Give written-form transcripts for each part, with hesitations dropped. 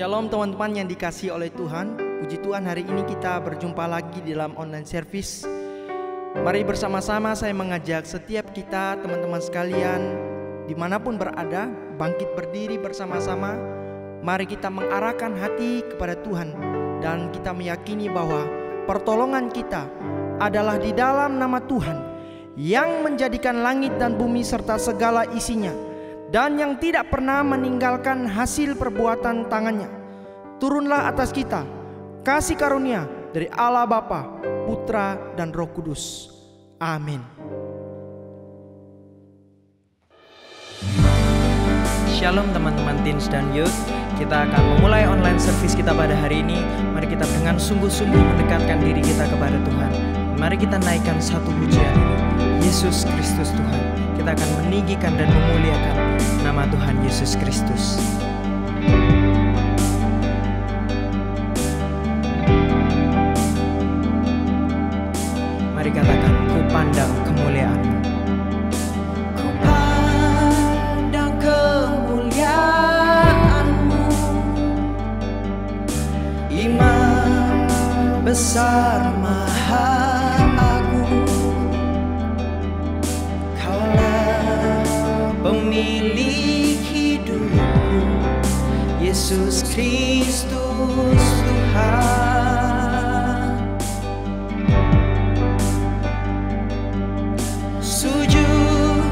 Shalom teman-teman yang dikasihi oleh Tuhan. Puji Tuhan, hari ini kita berjumpa lagi di dalam online service. Mari bersama-sama saya mengajak setiap kita, teman-teman sekalian, dimanapun berada, bangkit berdiri bersama-sama. Mari kita mengarahkan hati kepada Tuhan, dan kita meyakini bahwa pertolongan kita adalah di dalam nama Tuhan yang menjadikan langit dan bumi serta segala isinya, dan yang tidak pernah meninggalkan hasil perbuatan tangannya. Turunlah atas kita kasih karunia dari Allah Bapa, Putra, dan Roh Kudus. Amin. Shalom teman-teman teens dan youth. Kita akan memulai online service kita pada hari ini. Mari kita dengan sungguh-sungguh mendekatkan diri kita kepada Tuhan. Mari kita naikkan satu pujian ini, Yesus Kristus Tuhan. Kita akan meninggikan dan memuliakan nama Tuhan Yesus Kristus. Mari katakan, ku pandang kemuliaan-Mu. Ku pandang kemuliaan-Mu, Imam besar maha agung. Kaulah pemilik hidupku, Yesus Kristus Tuhan. Sujud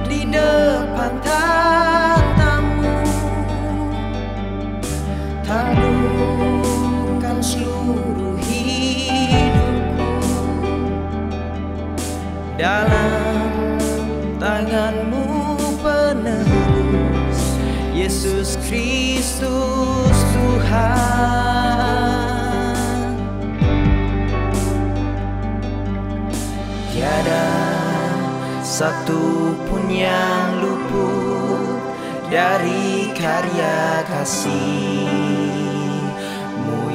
di depan tatamu, tundukkan seluruh hidupku dalam tangan-Mu penerus, Yesus Kristus Tuhan. Tiada satu pun yang luput dari karya kasih-Mu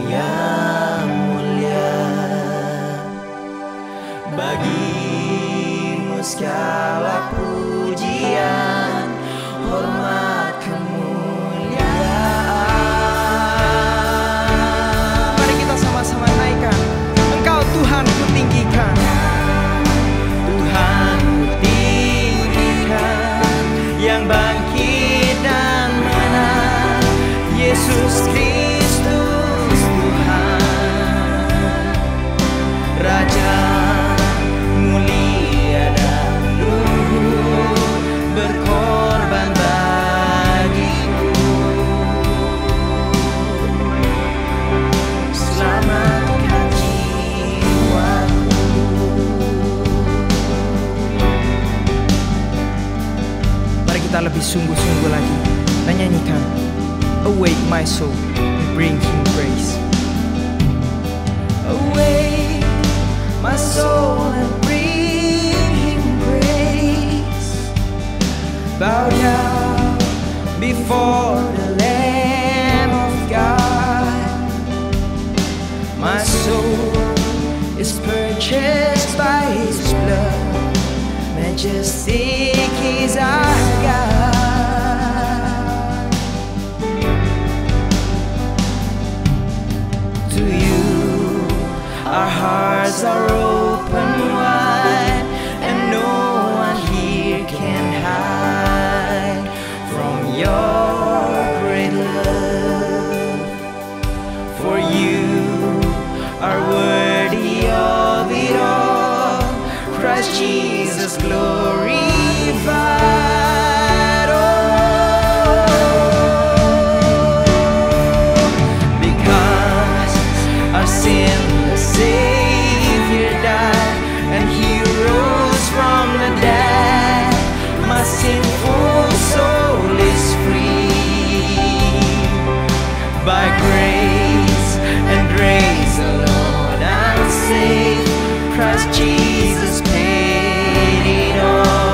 yang mulia. Bagi-Mu segala pujian, hormat, kemuliaan. Mari kita sama-sama naikkan. Engkau Tuhan ku tinggikan, Tuhan ku tinggikan, yang bangkit dan menang, Yesus Kristus Tuhan. Raja mulia dan luhur, berkorban bagiku. Selamatkan jiwaku. mari kita lebih sungguh-sungguh lagi menyanyikan Awake my soul and bring Him praise. Awake my soul and bring Him praise. Bow down before the Lamb of God. My soul is purchased by His blood. Majestic is our God. To you our hearts are open wide, and no one here can hide from your great love. For you are worthy of it all, Christ Jesus glorified. Because our sinless Savior died, and He rose from the dead, my sinful soul is free. By grace and grace alone I'm saved, Christ Jesus paid it all.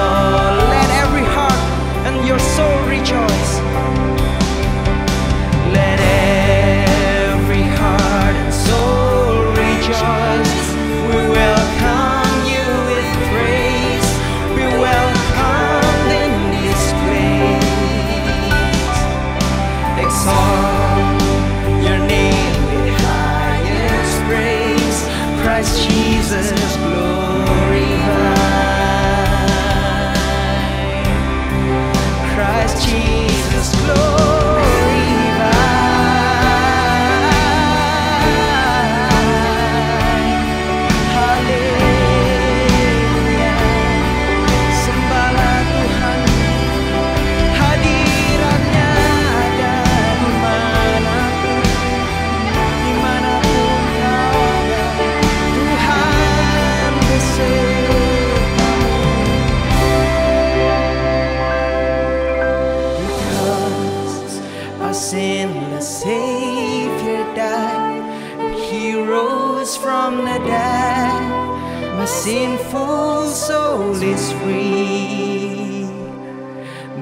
sinful soul is free.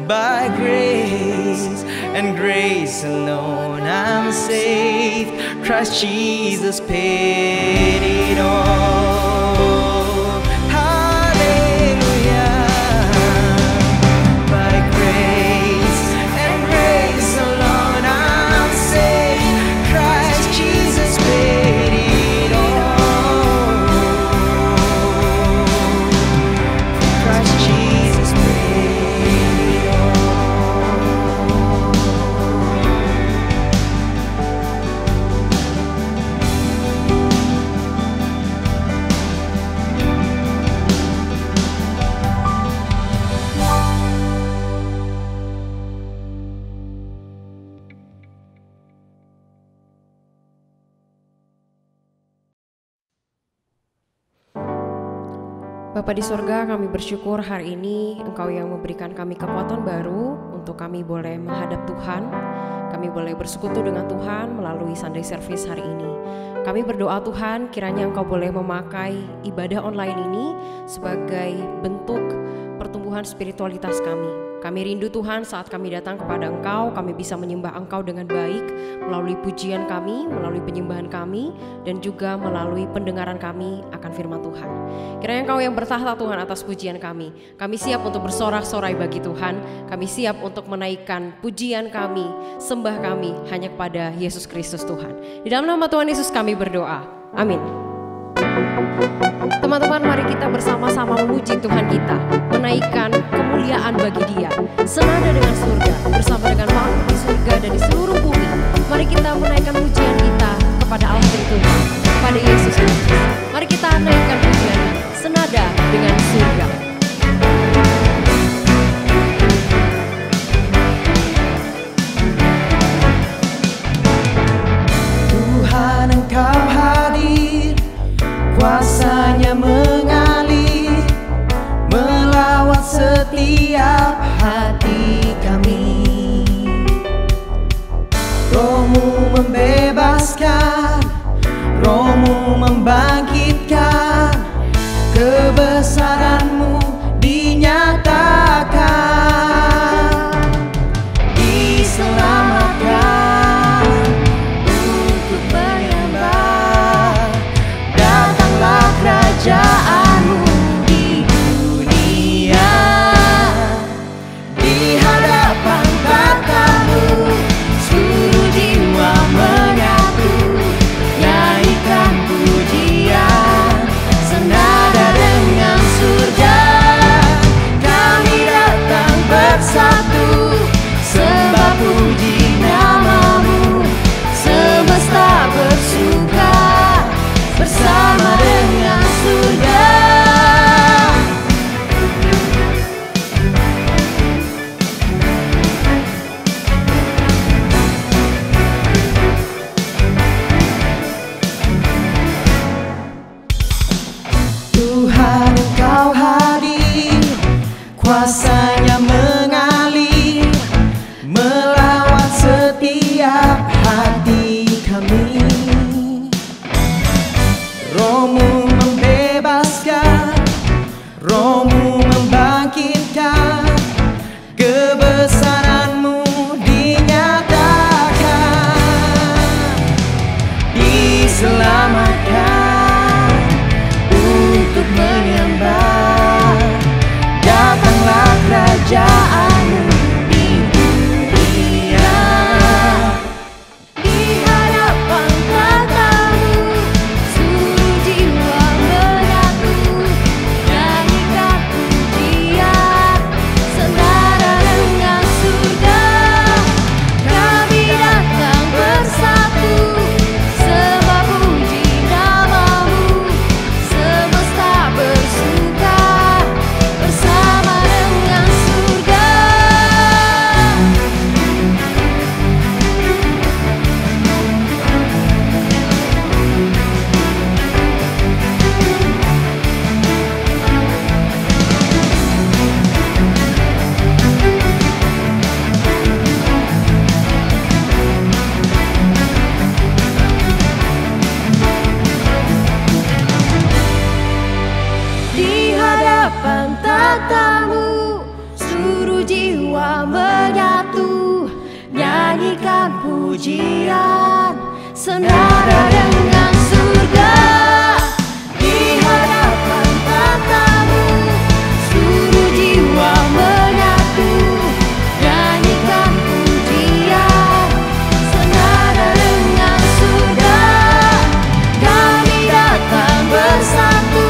By grace and grace alone I'm saved. Christ Jesus paid it all. Hallelujah. By grace and grace alone I'm saved. Christ Jesus paid it all. Christ Jesus paid it all. Bapa di surga, kami bersyukur hari ini Engkau yang memberikan kami kekuatan baru untuk kami boleh menghadap Tuhan. Kami boleh bersekutu dengan Tuhan melalui Sunday Service hari ini. Kami berdoa Tuhan, kiranya Engkau boleh memakai ibadah online ini sebagai bentuk pertumbuhan spiritualitas kami. Kami rindu Tuhan saat kami datang kepada Engkau, kami bisa menyembah Engkau dengan baik melalui pujian kami, melalui penyembahan kami, dan juga melalui pendengaran kami akan firman Tuhan. Kiranya Engkau yang bertahta Tuhan atas pujian kami. Kami siap untuk bersorak-sorai bagi Tuhan. Kami siap untuk menaikkan pujian kami, sembah kami hanya kepada Yesus Kristus Tuhan. Di dalam nama Tuhan Yesus kami berdoa. Amin. Teman-teman, mari kita bersama-sama memuji Tuhan kita, menaikkan kemuliaan bagi Dia, senada dengan surga, bersama dengan makhluk di surga dan di seluruh bumi. Mari kita menaikkan pujian kita kepada Allah dari Tuhan, kepada Yesus Kristus. Mari kita naikkan pujian senada dengan surga. Tuhan, Engkau hadir, kuasanya mengalir, melawat setiap hati kami. Roh-Mu membebaskan, Roh-Mu membangkitkan, kebesaran-Mu dinyatakan. Diselamatkan untuk menyembah, datanglah kerajaan-Mu di dunia. Di hadapan tata-Mu seluruh jiwa menyatu, naikkan pujian senada dengan surga. hadapan tatamu, seluruh jiwa menyatu, nyanyikan pujian senada dengan surga. Di hadapan tatamu, seluruh jiwa menyatu, nyanyikan pujian senada dengan surga. Kami datang bersatu,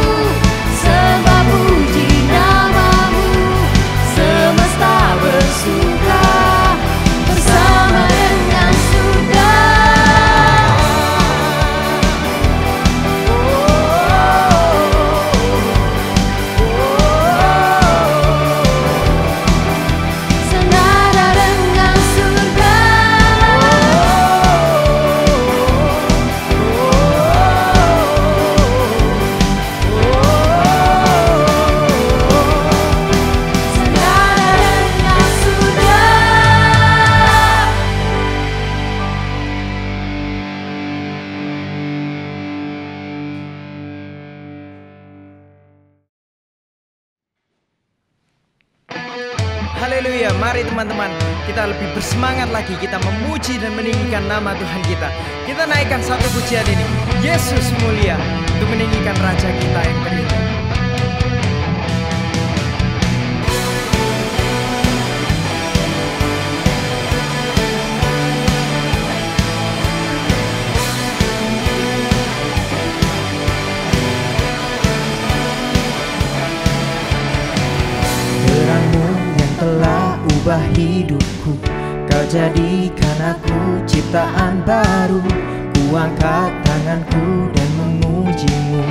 sembah puji namamu, semesta bersuka bersama dengan surga. Senada dengan surga. Senada dengan surga. Haleluya, mari teman-teman kita lebih bersemangat lagi, kita memuji dan meninggikan nama Tuhan kita. Kita naikkan satu pujian ini, Yesus mulia, untuk meninggikan Raja kita yang beriman. Terangmu yang telah ubah hidupku, Kau jadikan aku ciptaan baru. Ku angkat tanganku dan memujimu.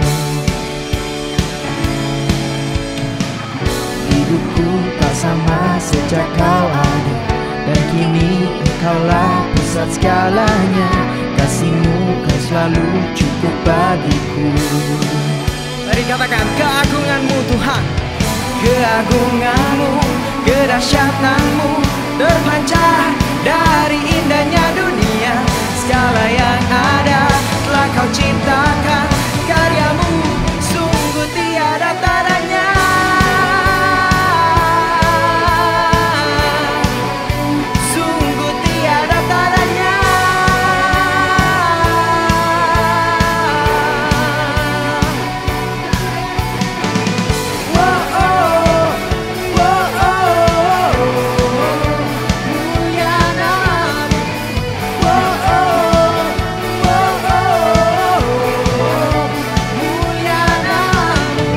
Hidupku tak sama sejak Kau ada, dan kini Engkaulah pusat segalanya. Kasih-Mu kan selalu cukup bagiku. Mari katakan keagungan-Mu Tuhan. Keagungan-Mu, kedahsyatan-Mu terpancar dari indahnya dunia. Segala yang ada telah Kau ciptakan, karya-Mu sungguh tiada tandanya. Sungguh tiada tandanya. Mulia namamu, mulia namamu.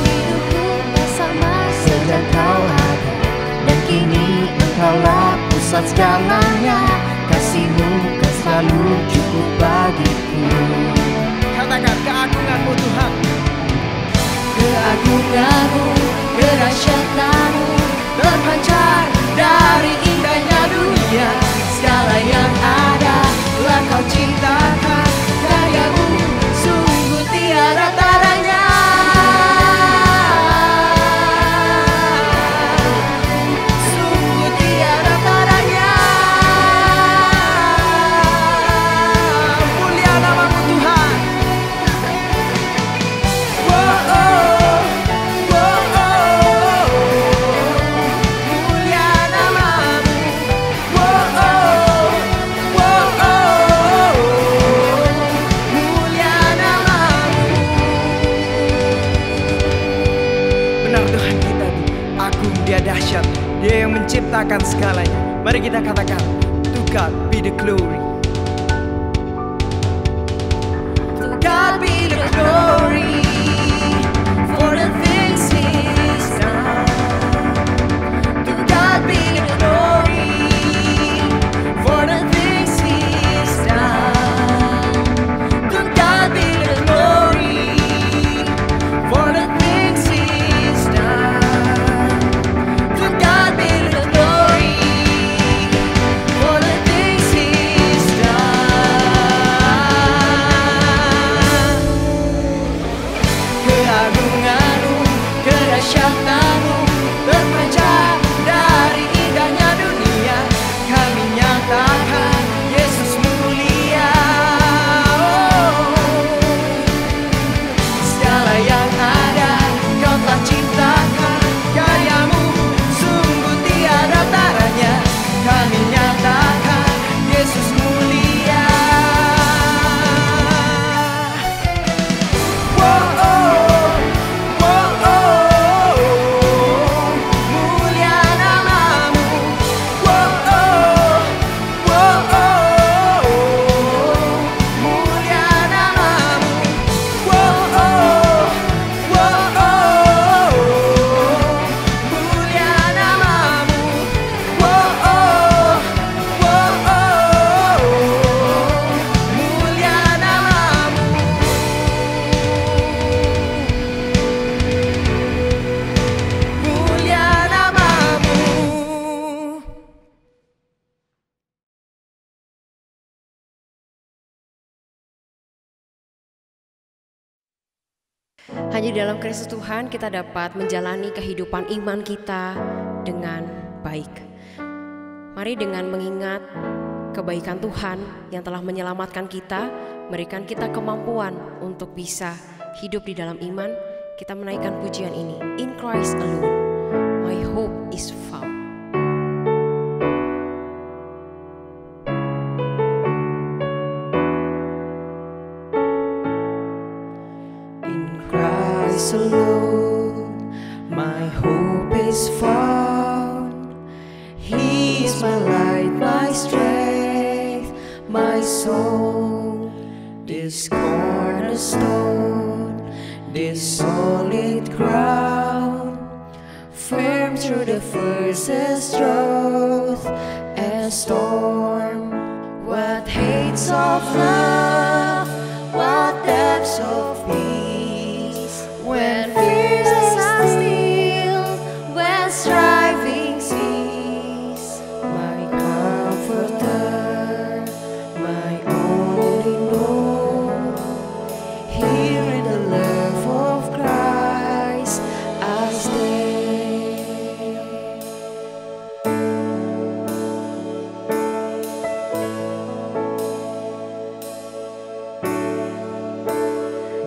Hidupku bersama Sejak Kau ada, dan kini Engkaulah pusat segalanya. Kasih-Mu kan selalu cukup bagiku. Katakan keagungan-Mu Tuhan. keagungan-Mu, kedahsyatan-Mu terpancar dari indahnya dunia. Segala yang ada telah Kau ciptakan, karya-Mu sungguh tiada tandanya. Sungguh tiada tandanya. Mulia namamu Tuhan. Mulia namamu, mulia namamu. Benar Tuhan kita tuh agung, Dia dahsyat, Dia yang menciptakan segalanya. Mari kita katakan, to God be the glory. To God be the glory for the things He's done. To God be the glory for the things He's done. To God be the glory for the things He's done. To God be the glory for the things He's done. Hanya di dalam Kristus Tuhan kita dapat menjalani kehidupan iman kita dengan baik. Mari dengan mengingat kebaikan Tuhan yang telah menyelamatkan kita, memberikan kita kemampuan untuk bisa hidup di dalam iman, kita menaikkan pujian ini. In Christ alone, my hope is found. Christ alone, my hope is found. He is my light, my strength, my song. This cornerstone, this solid ground, firm through the fiercest drought and storm. What hates of love, what depths of peace, when fears are stilled, when striving cease. My comforter, my only known, here in the love of Christ I stand.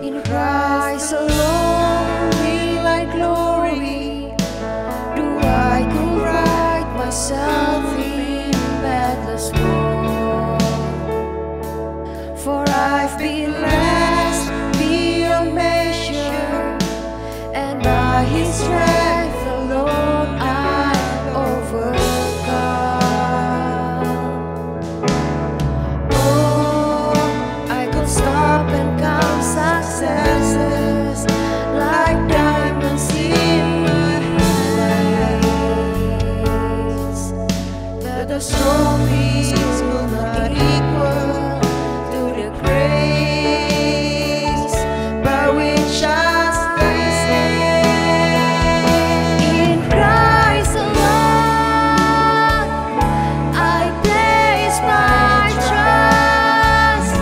In Christ alone will I glory. Do I go right myself in badness war? For I've been blessed beyond measure, and by His strength alone I overcome. Oh, I could stop and count successes like diamonds in my eyes, but the trophies will not equal to the grace by which I stand. In Christ alone, I place my trust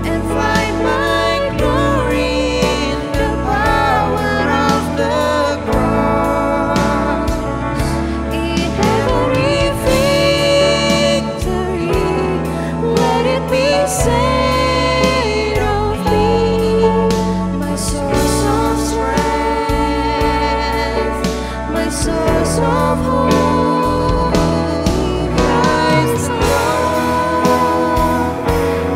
and find my glory in the power of the cross. In every victory, let it be said of me, my source of strength, my source of hope. In Christ alone,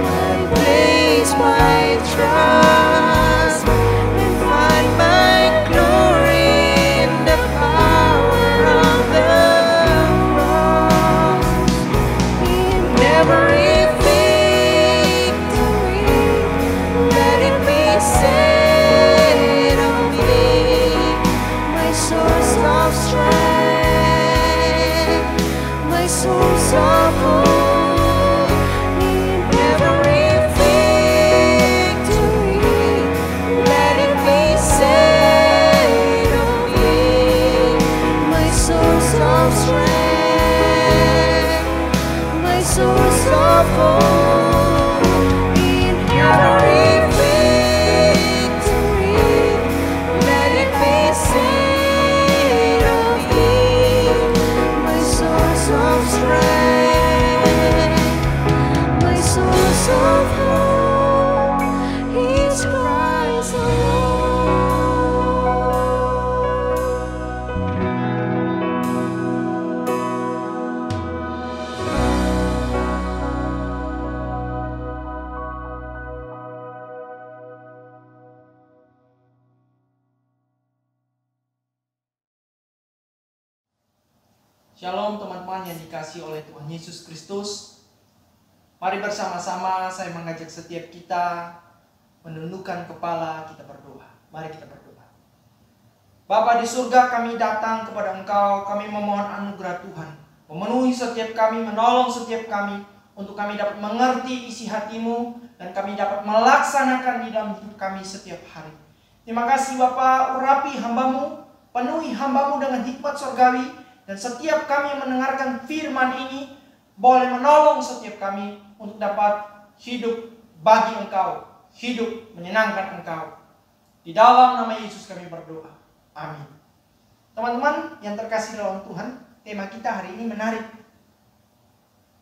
I place my trust and find my glory in the power of the cross. In every victory, let it be said of me, my source of strength, my source of hope. In every victory, let it be said of me, my source of strength, my source of hope. In every victory, let it be said of me, my source of strength, my source of hope is Christ alone. Shalom teman-teman yang dikasihi oleh Tuhan Yesus Kristus. Mari bersama-sama saya mengajak setiap kita menundukkan kepala, kita berdoa. Mari kita berdoa. Bapa di surga, kami datang kepada Engkau, kami memohon anugerah Tuhan, memenuhi setiap kami, menolong setiap kami, untuk kami dapat mengerti isi hati-Mu, dan kami dapat melaksanakan di dalam hidup kami setiap hari. Terima kasih Bapa, urapi hamba-Mu, penuhi hamba-Mu dengan hikmat surgawi, dan setiap kami yang mendengarkan firman ini boleh menolong setiap kami untuk dapat hidup bagi Engkau, hidup menyenangkan Engkau. Di dalam nama Yesus kami berdoa. Amin. Teman-teman yang terkasih dalam Tuhan, tema kita hari ini menarik.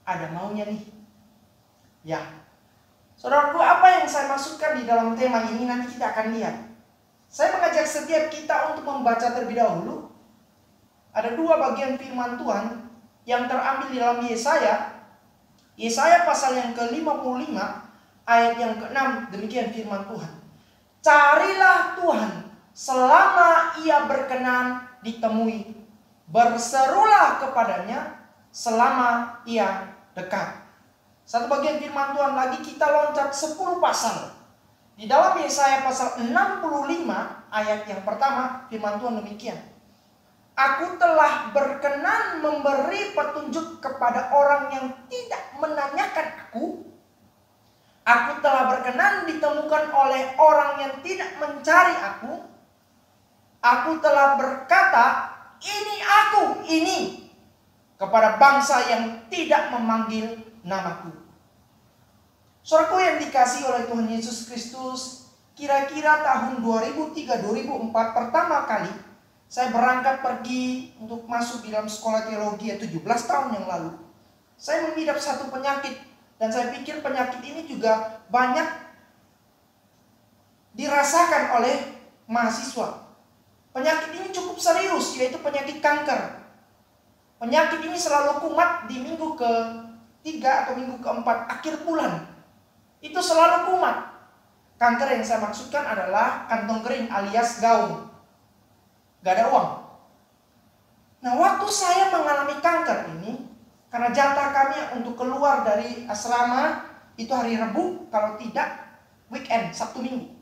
Ada maunya nih. Ya. Saudaraku, apa yang saya maksudkan di dalam tema ini nanti kita akan lihat. Saya mengajak setiap kita untuk membaca terlebih dahulu. Ada 2 bagian firman Tuhan yang terambil di dalam Yesaya. Yesaya pasal yang ke-55 ayat yang ke-6, demikian firman Tuhan. Carilah Tuhan selama ia berkenan ditemui. Berserulah kepadanya selama ia dekat. Satu bagian firman Tuhan lagi, kita loncat 10 pasal. Di dalam Yesaya pasal 65 ayat yang pertama, firman Tuhan demikian. Aku telah berkenan memberi petunjuk kepada orang yang tidak menanyakan aku. Aku telah berkenan ditemukan oleh orang yang tidak mencari aku. Aku telah berkata, ini aku, ini, kepada bangsa yang tidak memanggil namaku. Saudaraku yang dikasihi oleh Tuhan Yesus Kristus, kira-kira tahun 2003-2004 pertama kali saya berangkat pergi untuk masuk di dalam sekolah teologi 17 tahun yang lalu. Saya mengidap satu penyakit dan saya pikir penyakit ini juga banyak dirasakan oleh mahasiswa. Penyakit ini cukup serius, yaitu penyakit kanker. Penyakit ini selalu kumat di minggu ke-3 atau minggu ke-4 akhir bulan. Itu selalu kumat. Kanker yang saya maksudkan adalah kantong kering alias gaung. Gak ada uang. Nah, waktu saya mengalami kanker ini, karena jatah kami untuk keluar dari asrama itu hari Rabu, kalau tidak weekend, Sabtu Minggu.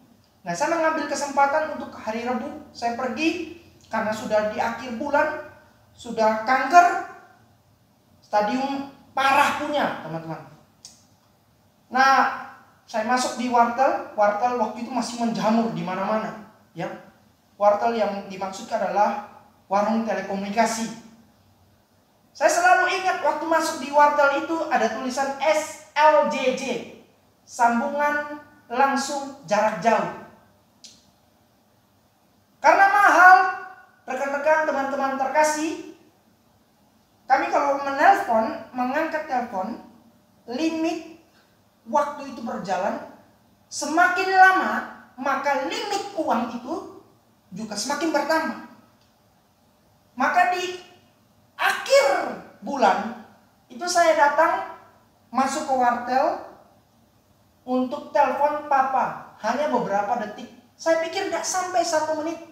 Nah, saya mengambil kesempatan untuk hari Rabu saya pergi karena sudah di akhir bulan, sudah kanker, stadium parah punya, teman-teman. Nah, saya masuk di wartel waktu itu masih menjamur di mana-mana, ya. Wartel yang dimaksudkan adalah warung telekomunikasi. Saya selalu ingat waktu masuk di wartel itu ada tulisan SLJJ, sambungan langsung jarak jauh. Karena mahal, rekan-rekan, teman-teman terkasih, kami kalau mengangkat telepon, limit waktu itu berjalan, semakin lama, maka limit uang itu juga semakin bertambah. Maka di akhir bulan, itu saya datang masuk ke wartel untuk telepon papa. Hanya beberapa detik. Saya pikir tidak sampai 1 menit.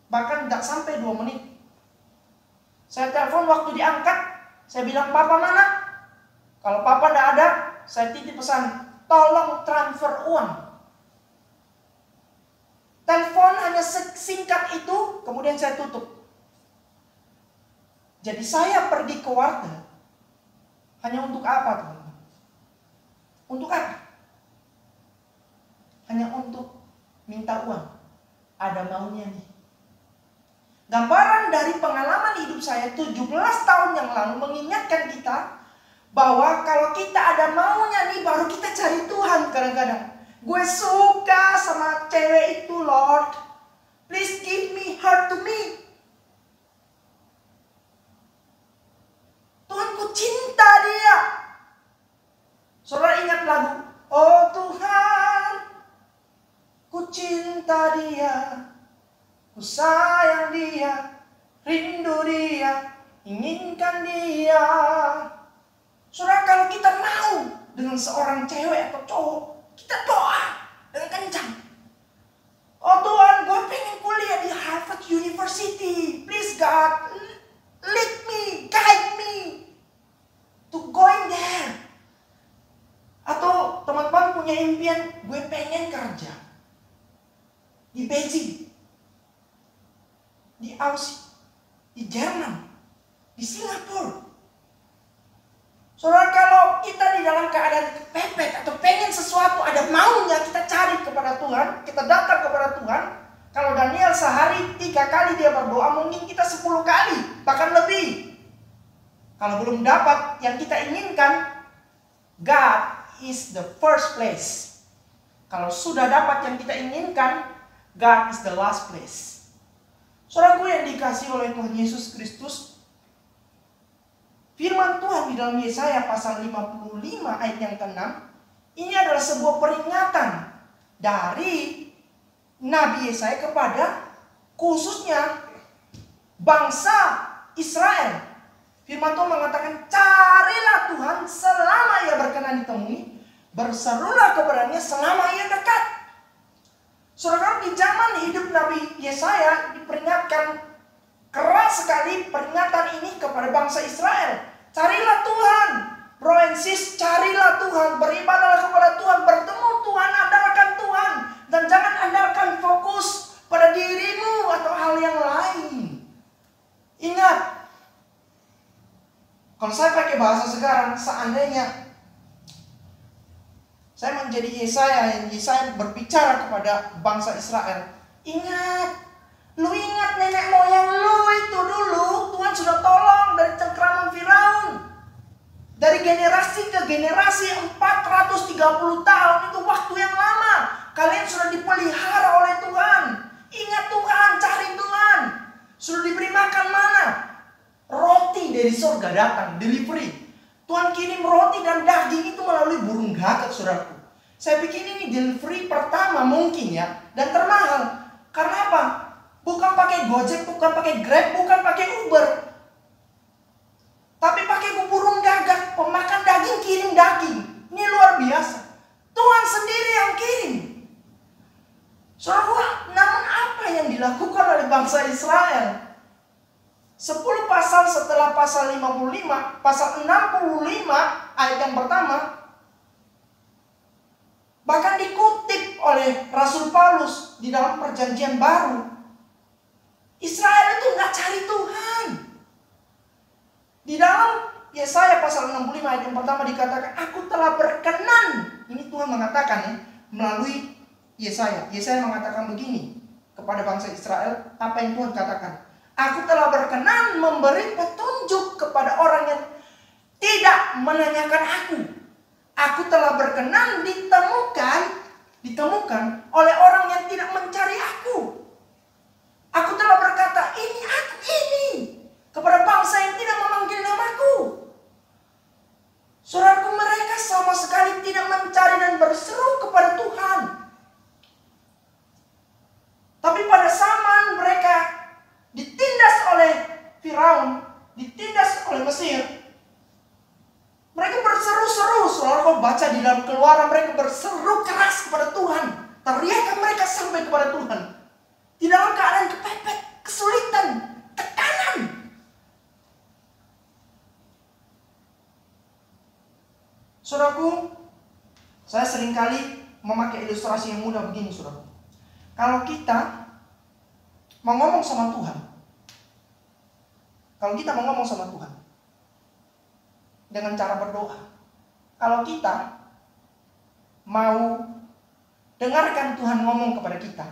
Bahkan tidak sampai 2 menit. Saya telepon, waktu diangkat, saya bilang, papa mana? Kalau papa tidak ada, saya titip pesan, tolong transfer uang. Telepon hanya singkat itu, kemudian saya tutup. Jadi saya pergi ke wartel hanya untuk apa, teman-teman? Untuk apa? Hanya untuk minta uang. Ada maunya nih. Gambaran dari pengalaman hidup saya 17 tahun yang lalu mengingatkan kita bahwa kalau kita ada maunya nih, baru kita cari Tuhan kadang-kadang. Gue suka sama cewek itu, Lord. Please give me her to me. Tuhan, ku cinta dia. Saudara ingat lagu, oh Tuhan, ku cinta dia, ku sayang dia, rindu dia, inginkan dia. Saudara, kalau kita mau dengan seorang cewek atau cowok, kita doa dengan kencang. Oh Tuhan, gue pengen kuliah di Harvard University. Please God, lead me, guide me to going there. Atau teman-teman punya impian, gue pengen kerja di Beijing, di Aussie, di Jerman, di Singapura. Saudara, kalau kita di dalam keadaan kepepet atau pengen sesuatu, ada maunya, kita cari kepada Tuhan, kita datang kepada Tuhan. Kalau Daniel sehari 3 kali dia berdoa, mungkin kita 10 kali, bahkan lebih. Kalau belum dapat yang kita inginkan, God is the first place. Kalau sudah dapat yang kita inginkan, God is the last place. Saudaraku yang dikasihi oleh Tuhan Yesus Kristus, firman Tuhan di dalam Yesaya pasal 55 ayat yang ke-6, ini adalah sebuah peringatan dari Nabi Yesaya kepada khususnya bangsa Israel. Firman Tuhan mengatakan, carilah Tuhan selama ia berkenan ditemui, berserulah kepadanya selama ia dekat. Saudara, di zaman hidup Nabi Yesaya diperingatkan keras sekali peringatan ini kepada bangsa Israel. Carilah Tuhan, bro and sis, carilah Tuhan, beribadahlah kepada Tuhan, bertemu Tuhan, andalkan Tuhan, dan jangan andalkan fokus pada dirimu atau hal yang lain. Ingat, kalau saya pakai bahasa sekarang, seandainya saya menjadi Yesaya berbicara kepada bangsa Israel, ingat, lu ingat nenek moyang lu itu dulu, Tuhan sudah tolong dari cengkraman Firaun. Dari generasi ke generasi 430 tahun, itu waktu yang lama. Kalian sudah dipelihara oleh Tuhan. Ingat Tuhan, cari Tuhan. Sudah diberi makan mana? Roti dari surga datang, delivery. Tuhan kirim roti dan daging itu melalui burung gagak, saudaraku. Saya pikir ini delivery pertama mungkin ya, dan termahal. Karena apa? Bukan pakai Gojek, bukan pakai Grab, bukan pakai Uber. Tapi pakai burung gagak, pemakan daging kirim daging. Ini luar biasa. Tuhan sendiri yang kirim. Saudara, namun apa yang dilakukan oleh bangsa Israel? 10 pasal setelah pasal 55, pasal 65 ayat yang pertama, bahkan dikutip oleh Rasul Paulus di dalam perjanjian baru. Israel itu nggak cari Tuhan. Di dalam Yesaya pasal 65 ayat yang pertama dikatakan, aku telah berkenan. Ini Tuhan mengatakan ya, melalui Yesaya. Yesaya mengatakan begini kepada bangsa Israel, apa yang Tuhan katakan? Aku telah berkenan memberi petunjuk kepada orang yang tidak menanyakan aku. Aku telah berkenan ditemukan oleh orang yang tidak mencari aku. Aku telah berkata, ini aku ini, kepada bangsa yang tidak memanggil namaku. Saudaraku, mereka sama sekali tidak mencari dan berseru kepada Tuhan. Tapi pada zaman mereka ditindas oleh Firaun, ditindas oleh Mesir, mereka berseru-seru. Saudara baca di dalam Keluaran, mereka berseru keras kepada Tuhan. Teriakan mereka sampai kepada Tuhan. Di dalam keadaan kepepet, kesulitan, tekanan. Saudaraku, saya seringkali memakai ilustrasi yang mudah begini, saudaraku. Kalau kita mau ngomong sama Tuhan, dengan cara berdoa, kalau kita mau dengarkan Tuhan ngomong kepada kita,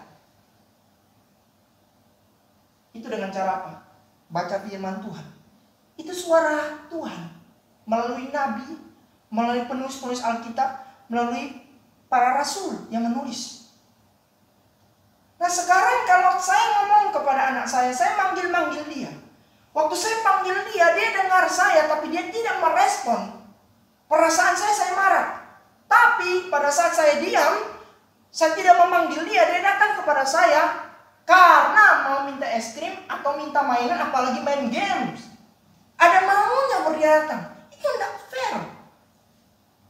itu dengan cara apa? Baca firman Tuhan. Itu suara Tuhan melalui nabi, melalui penulis-penulis Alkitab, melalui para rasul yang menulis. Nah sekarang kalau saya ngomong kepada anak saya manggil dia. Waktu saya panggil dia dengar saya, tapi dia tidak merespon. Perasaan saya marah. Tapi pada saat saya diam, saya tidak memanggil dia datang kepada saya karena mau minta es krim atau minta mainan, apalagi main games. Ada maunya dia datang. Itu tidak fair.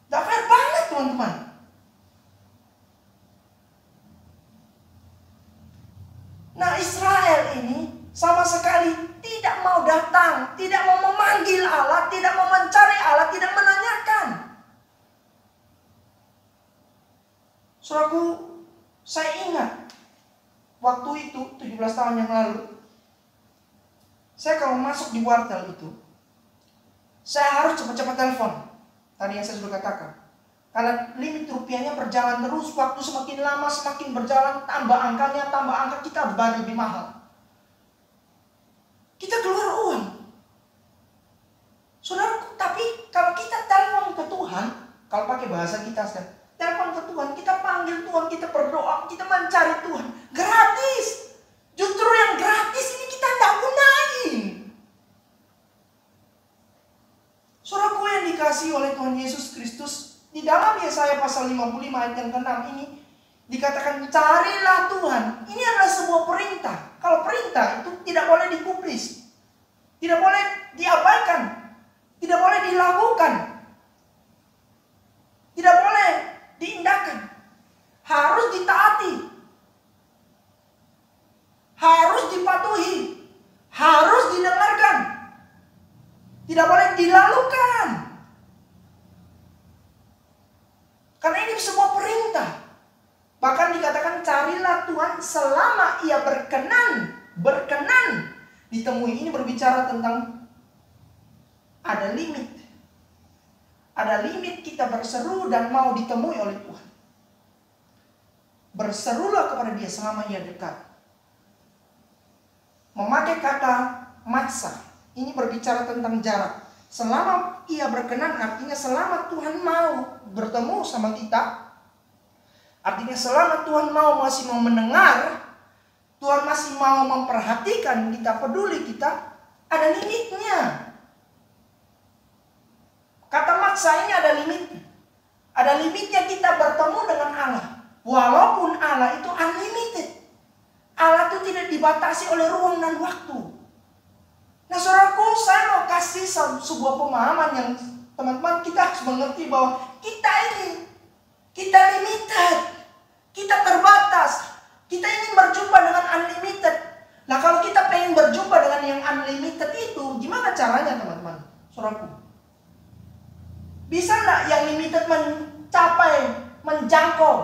Tidak fair banget, teman-teman. Nah, Israel ini sama sekali tidak mau datang, tidak mau memanggil Allah, tidak mau mencari Allah, tidak menanyakan. Saudaraku, saya ingat waktu itu 17 tahun yang lalu, saya kalau masuk di wartel itu, saya harus cepat-cepat telepon. Tadi yang saya sudah katakan. Karena limit rupiahnya berjalan terus, waktu semakin lama semakin berjalan, tambah angka kita harus bayar lebih mahal. Kita keluar uang. Saudara, tapi kalau kita telepon ke Tuhan, kalau pakai bahasa kita, telepon ke Tuhan, kita panggil Tuhan, kita berdoa, kita mencari Tuhan, Gratis. Justru yang gratis ini kita tidak gunain. Saudaraku yang dikasihi oleh Tuhan Yesus Kristus, di dalam Yesaya pasal 55 ayat yang ke-6 ini dikatakan carilah Tuhan. Ini adalah sebuah perintah. Kalau perintah itu tidak boleh dikubris, tidak boleh diabaikan, tidak boleh dilakukan, tidak boleh diindahkan. Harus ditaati, harus dipatuhi, harus didengarkan, tidak boleh dilalukan. Karena ini sebuah perintah. Bahkan dikatakan carilah Tuhan selama ia berkenan ditemui. Ini berbicara tentang ada limit. Ada limit kita berseru dan mau ditemui oleh Tuhan. Berserulah kepada Dia selama ia dekat. Memakai kata maksa, ini berbicara tentang jarak. Selama ia berkenan artinya selama Tuhan mau bertemu sama kita. Artinya selama Tuhan masih mau mendengar, Tuhan masih mau memperhatikan kita, peduli kita, ada limitnya. Kata maksa ini ada limitnya. Ada limitnya kita bertemu dengan Allah. Walaupun Allah itu unlimited. Allah itu tidak dibatasi oleh ruang dan waktu. Nah saudaraku, saya mau kasih sebuah pemahaman yang teman-teman kita harus mengerti bahwa kita limited, kita terbatas, kita ingin berjumpa dengan unlimited. Nah kalau kita pengen berjumpa dengan yang unlimited itu, gimana caranya teman-teman, saudaraku? Bisa nggak yang limited menjangkau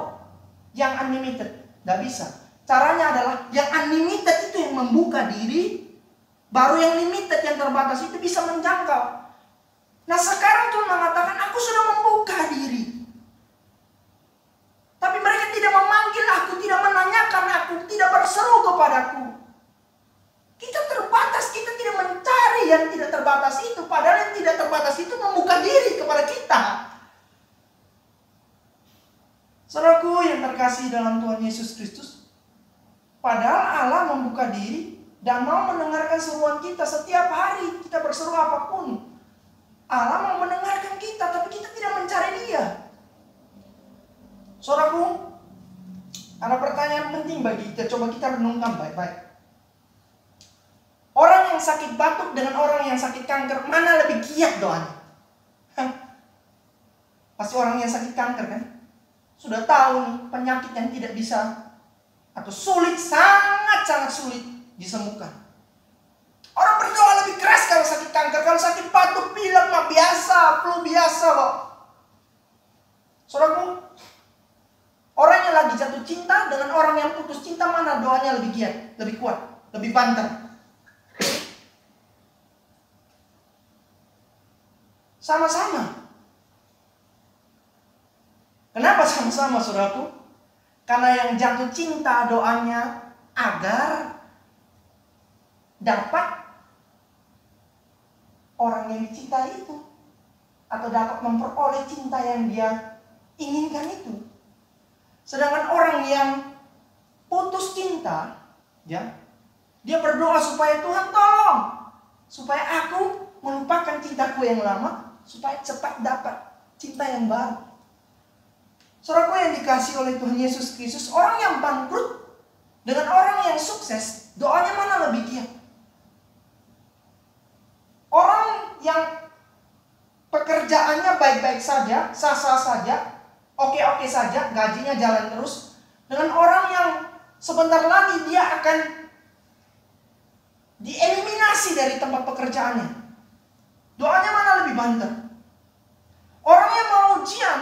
yang unlimited? Nggak bisa. Caranya adalah yang unlimited itu yang membuka diri, baru yang limited yang terbatas itu bisa menjangkau. Nah sekarang Tuhan mengatakan aku sudah membuka diri. Tapi mereka tidak memanggil aku, tidak menanyakan aku, tidak berseru kepadaku. Kita terbatas, kita tidak mencari yang tidak terbatas itu. Padahal yang tidak terbatas itu membuka diri kepada kita. Saudaraku yang terkasih dalam Tuhan Yesus Kristus, padahal Allah membuka diri dan mau mendengarkan seruan kita setiap hari. Kita berseru apapun, Allah mau mendengarkan kita, tapi kita tidak mencari Dia. Saudaraku, ada pertanyaan penting bagi kita. Coba kita renungkan baik-baik. Orang yang sakit batuk dengan orang yang sakit kanker, mana lebih giat doanya? Pasti orang yang sakit kanker kan? Sudah tahu nih penyakit yang tidak bisa atau sulit, sangat-sangat sulit disembuhkan. Orang berdoa lebih keras kalau sakit kanker. Kalau sakit batuk, pilek mah biasa, flu biasa kok. Saudaraku, orang yang lagi jatuh cinta dengan orang yang putus cinta, mana doanya lebih giat, lebih kuat, lebih banter? Sama-sama. Kenapa sama-sama, saudaraku? Karena yang jatuh cinta doanya agar dapat orang yang dicintai itu, atau dapat memperoleh cinta yang dia inginkan itu. Sedangkan orang yang putus cinta, ya, dia berdoa supaya Tuhan tolong, supaya aku melupakan cintaku yang lama, supaya cepat dapat cinta yang baru. Saudaraku yang dikasihi oleh Tuhan Yesus Kristus, orang yang bangkrut dengan orang yang sukses, doanya mana lebih giat? Orang yang pekerjaannya baik-baik saja, sah-sah saja, oke-oke saja, gajinya jalan terus, dengan orang yang sebentar lagi dia akan dieliminasi dari tempat pekerjaannya, doanya mana lebih banter? Orang yang mau ujian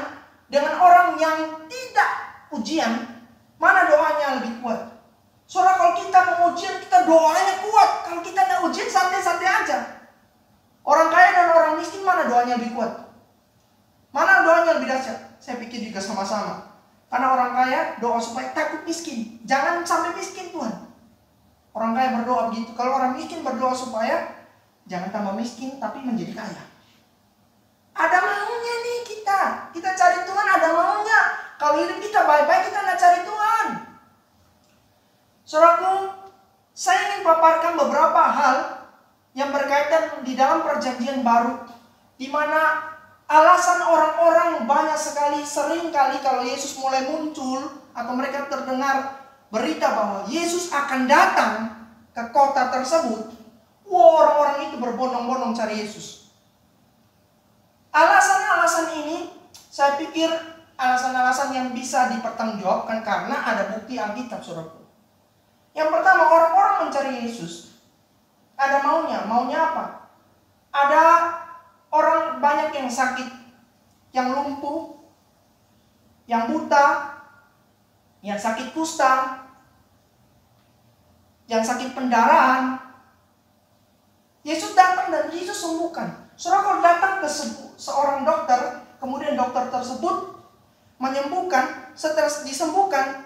dengan orang yang tidak ujian, mana doanya lebih kuat? Saudara, kalau kita mau ujian, kita doanya kuat. Kalau kita tidak ujian, santai-santai aja. Orang kaya dan orang miskin, mana doanya lebih kuat? Mana doanya lebih dahsyat? Saya pikir juga sama-sama. Karena orang kaya doa supaya takut miskin, jangan sampai miskin Tuhan. Orang kaya berdoa begitu. Kalau orang miskin berdoa supaya jangan tambah miskin, tapi menjadi kaya. Ada maunya nih kita. Kita cari Tuhan ada maunya. Kalau hidup kita baik-baik, kita nggak cari Tuhan. Saudaraku, saya ingin paparkan beberapa hal yang berkaitan di dalam perjanjian baru, di mana alasan orang-orang banyak sekali, sering kali kalau Yesus mulai muncul atau mereka terdengar berita bahwa Yesus akan datang ke kota tersebut, orang-orang itu berbondong-bondong cari Yesus. Alasan-alasan ini saya pikir alasan-alasan yang bisa dipertanggungjawabkan karena ada bukti Alkitab, saudaraku. Yang pertama, orang-orang mencari Yesus ada maunya. Maunya apa? Ada orang banyak yang sakit, yang lumpuh, yang buta, yang sakit kusta, yang sakit pendarahan. Yesus datang dan Yesus sembuhkan. Saudara, kalau datang ke seorang dokter, kemudian dokter tersebut menyembuhkan, setelah disembuhkan,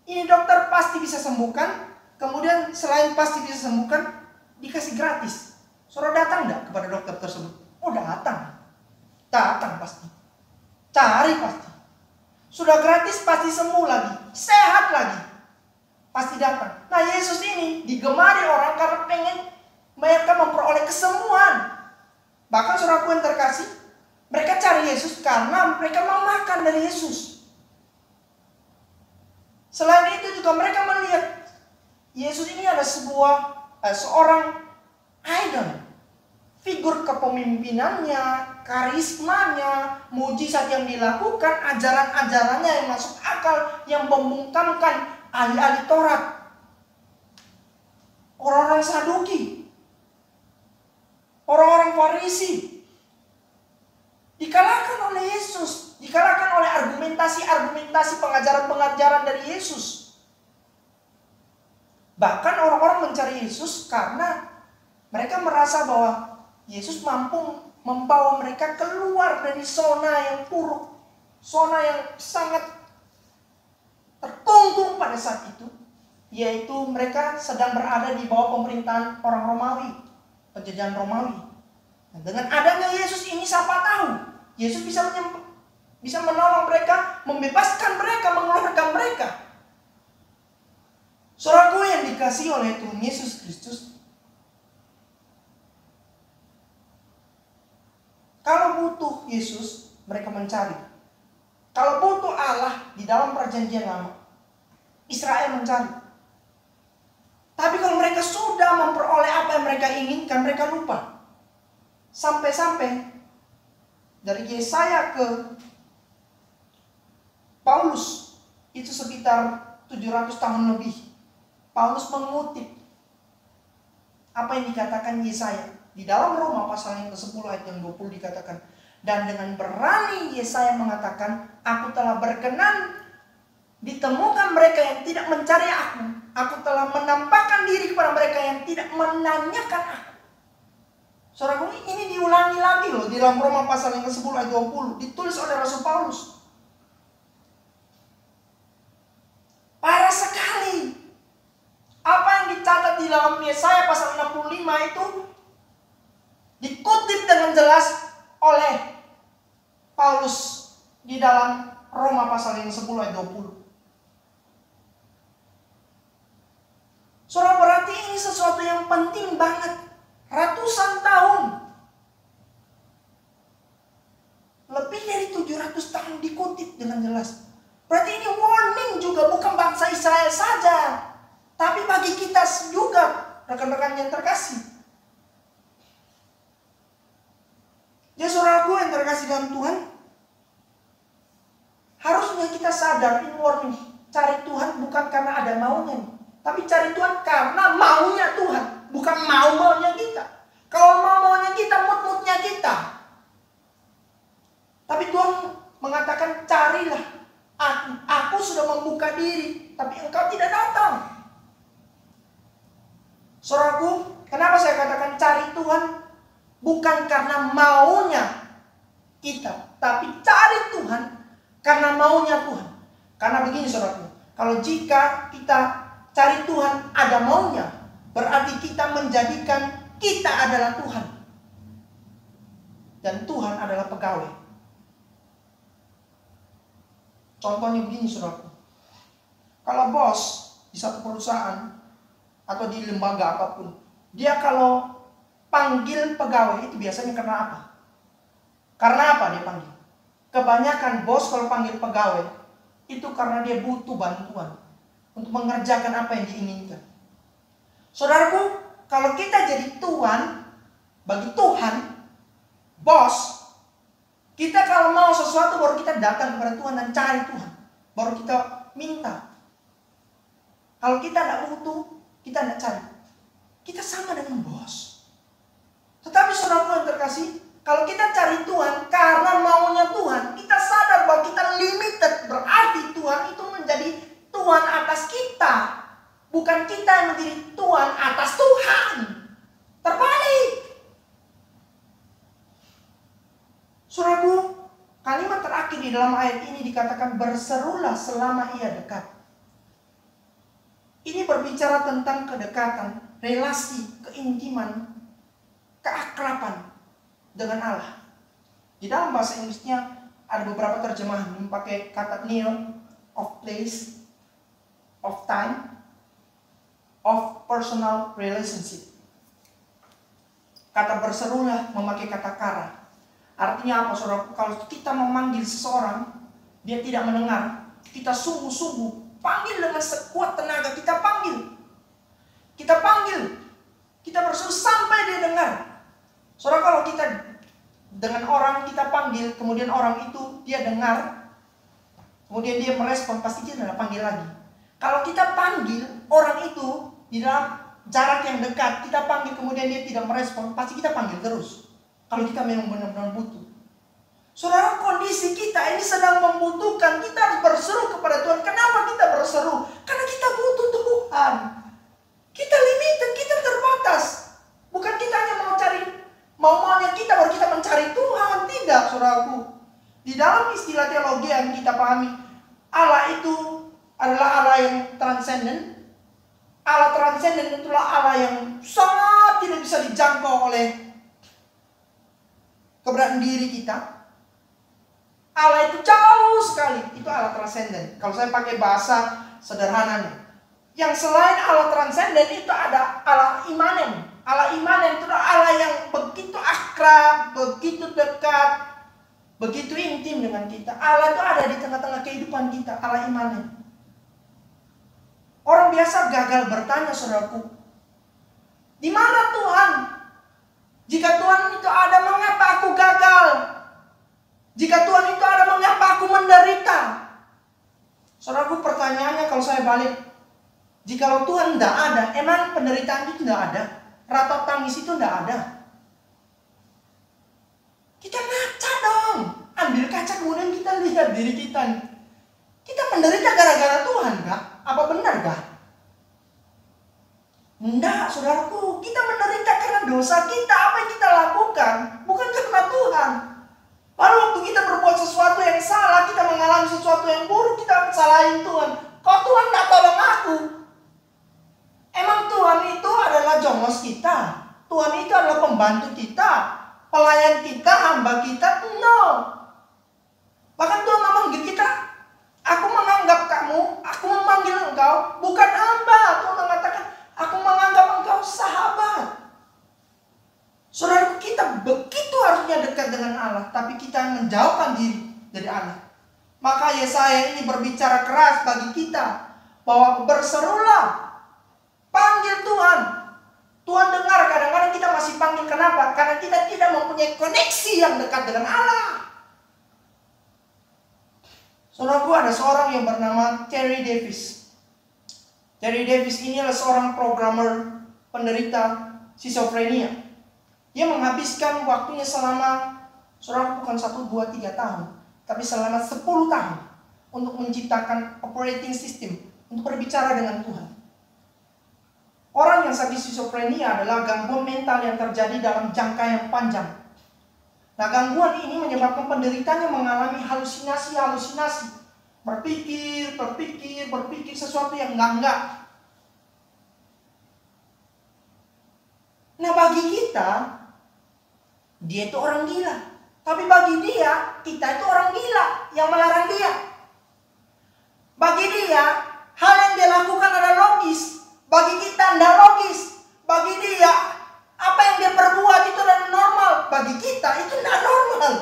ini dokter pasti bisa sembuhkan, kemudian selain pasti bisa sembuhkan, dikasih gratis. Saudara datang enggak kepada dokter tersebut? Oh, datang. Datang pasti. Cari pasti. Sudah gratis pasti sembuh lagi, sehat lagi. Pasti datang. Nah, Yesus ini digemari orang karena pengen mereka memperoleh kesembuhan. Bahkan saudaraku yang terkasih, mereka cari Yesus karena mereka mau makan dari Yesus. Selain itu juga mereka melihat Yesus ini ada seorang idol. Figur kepemimpinannya, karismanya, mujizat yang dilakukan, ajaran-ajarannya yang masuk akal, yang membungkamkan ahli-ahli Taurat, orang-orang Saduki, orang-orang Farisi, dikalahkan oleh Yesus, dikalahkan oleh argumentasi-argumentasi pengajaran-pengajaran dari Yesus. Bahkan orang-orang mencari Yesus karena mereka merasa bahwa Yesus mampu membawa mereka keluar dari zona yang buruk, zona yang sangat terkungkung pada saat itu, yaitu mereka sedang berada di bawah pemerintahan orang Romawi, penjajahan Romawi. Nah, dengan adanya Yesus ini, siapa tahu Yesus bisa menolong mereka, membebaskan mereka, mengeluarkan mereka. Saudaraku yang dikasihi oleh Tuhan Yesus Kristus, kalau butuh Yesus, mereka mencari. Kalau butuh Allah di dalam perjanjian lama, Israel mencari. Tapi kalau mereka sudah memperoleh apa yang mereka inginkan, mereka lupa. Sampai-sampai dari Yesaya ke Paulus, itu sekitar 700 tahun lebih. Paulus mengutip apa yang dikatakan Yesaya. Di dalam Roma pasal yang ke-10 ayat yang 20 dikatakan, dan dengan berani Yesaya mengatakan, aku telah berkenan ditemukan mereka yang tidak mencari aku. Aku telah menampakkan diri kepada mereka yang tidak menanyakan aku. Saudaraku, ini diulangi lagi loh di dalam Roma pasal yang ke-10 ayat 20, ditulis oleh Rasul Paulus. Parah sekali. Apa yang dicatat di dalam Yesaya pasal 65 itu dikutip dengan jelas oleh Paulus di dalam Roma pasal yang 10 ayat 20. Saudara, berarti ini sesuatu yang penting banget. Ratusan tahun, lebih dari 700 tahun dikutip dengan jelas. Berarti ini warning juga, bukan bangsa Israel saja, tapi bagi kita juga, rekan-rekan yang terkasih. Ya saudaraku yang terkasih dalam Tuhan, harusnya kita sadar ini warning. Cari Tuhan bukan karena ada maunya, tapi cari Tuhan karena maunya Tuhan, bukan mau-maunya kita. Kalau mau-maunya kita, mood-moodnya kita. Tapi Tuhan mengatakan, carilah. Aku sudah membuka diri, tapi engkau tidak datang. Saudaraku, kenapa saya katakan cari Tuhan? Bukan karena maunya kita, tapi cari Tuhan karena maunya Tuhan. Karena begini saudaraku, kalau jika kita cari Tuhan ada maunya, berarti kita menjadikan kita adalah Tuhan. Dan Tuhan adalah pegawai. Contohnya begini saudaraku, kalau bos di satu perusahaan atau di lembaga apapun, dia kalau panggil pegawai itu biasanya karena apa? Karena apa dia panggil? Kebanyakan bos kalau panggil pegawai itu karena dia butuh bantuan untuk mengerjakan apa yang diinginkan. Saudaraku, kalau kita jadi tuan bagi Tuhan, bos, kita kalau mau sesuatu baru kita datang kepada Tuhan dan cari Tuhan, baru kita minta. Kalau kita tidak butuh, kita tidak cari. Kita sama dengan bos. Tetapi saudaraku yang terkasih, kalau kita cari Tuhan karena maunya Tuhan, kita sadar bahwa kita limited. Berarti Tuhan itu menjadi Tuhan atas kita, bukan kita yang menjadi Tuhan atas Tuhan. Terbalik. Saudaraku, kalimat terakhir di dalam ayat ini dikatakan berserulah selama ia dekat. Ini berbicara tentang kedekatan, relasi, keintiman, keakraban dengan Allah. Di dalam bahasa Inggrisnya ada beberapa terjemahan yang pakai kata near, of place, of time, of personal relationship. Kata berserulah memakai kata kara. Artinya apa, saudara? Kalau kita memanggil seseorang, dia tidak mendengar, kita sungguh-sungguh panggil dengan sekuat tenaga, kita panggil, kita berseru sampai dia dengar. Saudara, kalau kita dengan orang kita panggil, kemudian orang itu dia dengar, kemudian dia merespon, pasti kita tidak panggil lagi. Kalau kita panggil orang itu di dalam jarak yang dekat, kita panggil kemudian dia tidak merespon, pasti kita panggil terus. Kalau kita memang benar-benar butuh. Saudara, kondisi kita ini sedang membutuhkan, kita harus berseru kepada Tuhan. Kenapa kita berseru? Karena kita butuh Tuhan. Kita limited, kita terbatas. Bukan kita hanya mau cari mau-maunya kita baru kita mencari Tuhan. Tidak, saudaraku. Di dalam istilah teologi yang kita pahami, Allah itu adalah Allah yang transenden. Allah transenden itulah Allah yang sangat tidak bisa dijangkau oleh keberadaan diri kita. Allah itu jauh sekali, itu Allah transenden. Kalau saya pakai bahasa sederhananya, yang selain Allah transenden itu ada Allah imanen. Allah imanen itu Allah yang begitu akrab, begitu dekat, begitu intim dengan kita. Allah itu ada di tengah-tengah kehidupan kita, Allah imanen. Orang biasa gagal bertanya, saudaraku, di mana Tuhan? Jika Tuhan itu ada, mengapa aku gagal? Jika Tuhan itu ada, mengapa aku menderita? Saudaraku, pertanyaannya kalau saya balik, jikalau Tuhan tidak ada, emang penderitaan itu tidak ada? Ratap tangis itu tidak ada? Kita ngaca dong. Ambil kaca kemudian kita lihat diri kita. Kita menderita gara-gara Tuhan kah? Apa benar kah? Enggak, saudaraku. Kita menderita karena dosa kita. Apa yang kita lakukan? Bukan karena Tuhan. Lalu waktu kita berbuat sesuatu yang salah, kita mengalami sesuatu yang buruk, kita salahin Tuhan. Kok Tuhan gak tolong aku? Emang Tuhan itu adalah jongos kita? Tuhan itu adalah pembantu kita? Pelayan kita, hamba kita? No. Bahkan Tuhan memanggil kita, aku menganggap kamu, aku memanggil engkau, bukan hamba. Tuhan mengatakan, aku menganggap engkau sahabat. Saudara, kita begitu harusnya dekat dengan Allah, tapi kita menjauhkan diri dari Allah. Maka Yesaya ini berbicara keras bagi kita, bahwa berserulah, panggil Tuhan. Tuhan dengar, kadang-kadang kita masih panggil. Kenapa? Karena kita tidak mempunyai koneksi yang dekat dengan Allah. Saudaraku, ada seorang yang bernama Terry Davis. Terry Davis ini adalah seorang programmer penderita skizofrenia. Dia menghabiskan waktunya selama, saudara, bukan 1, 2, 3 tahun, tapi selama 10 tahun untuk menciptakan operating system, untuk berbicara dengan Tuhan. Orang yang sakit skizofrenia adalah gangguan mental yang terjadi dalam jangka yang panjang. Nah, gangguan ini menyebabkan penderitanya mengalami halusinasi-halusinasi. Berpikir sesuatu yang enggak. Nah, bagi kita, dia itu orang gila. Tapi bagi dia, kita itu orang gila yang melarang dia. Bagi dia, hal yang dia lakukan ada logis. Bagi kita tidak logis. Bagi dia, apa yang dia perbuat itu adalah normal. Bagi kita itu tidak normal.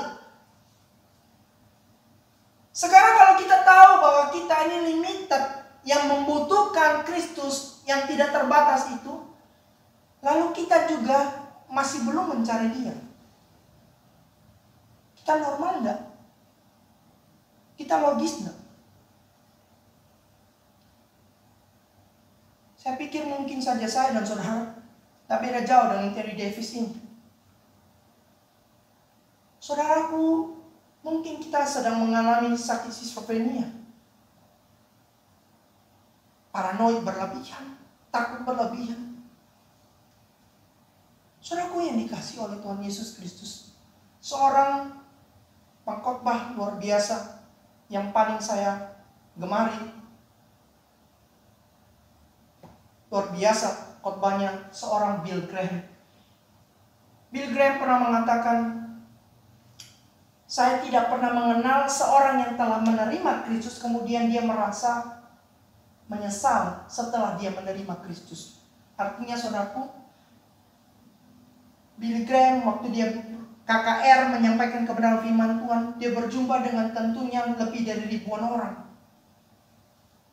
Sekarang kalau kita tahu bahwa kita ini limited, yang membutuhkan Kristus yang tidak terbatas itu, lalu kita juga masih belum mencari Dia. Kita normal enggak? Kita logis enggak? Saya pikir mungkin saja saya dan saudara tak beda jauh dengan Terry Davis ini. Saudaraku, mungkin kita sedang mengalami sakit skizofrenia. Paranoid berlebihan, takut berlebihan. Saudaraku yang dikasihi oleh Tuhan Yesus Kristus, seorang pengkhotbah luar biasa yang paling saya gemari. Luar biasa khotbahnya seorang Bill Graham. Bill Graham pernah mengatakan, saya tidak pernah mengenal seorang yang telah menerima Kristus kemudian dia merasa menyesal setelah dia menerima Kristus. Artinya saudaraku, Bill Graham waktu dia KKR menyampaikan kebenaran firman Tuhan, dia berjumpa dengan tentunya lebih dari ribuan orang.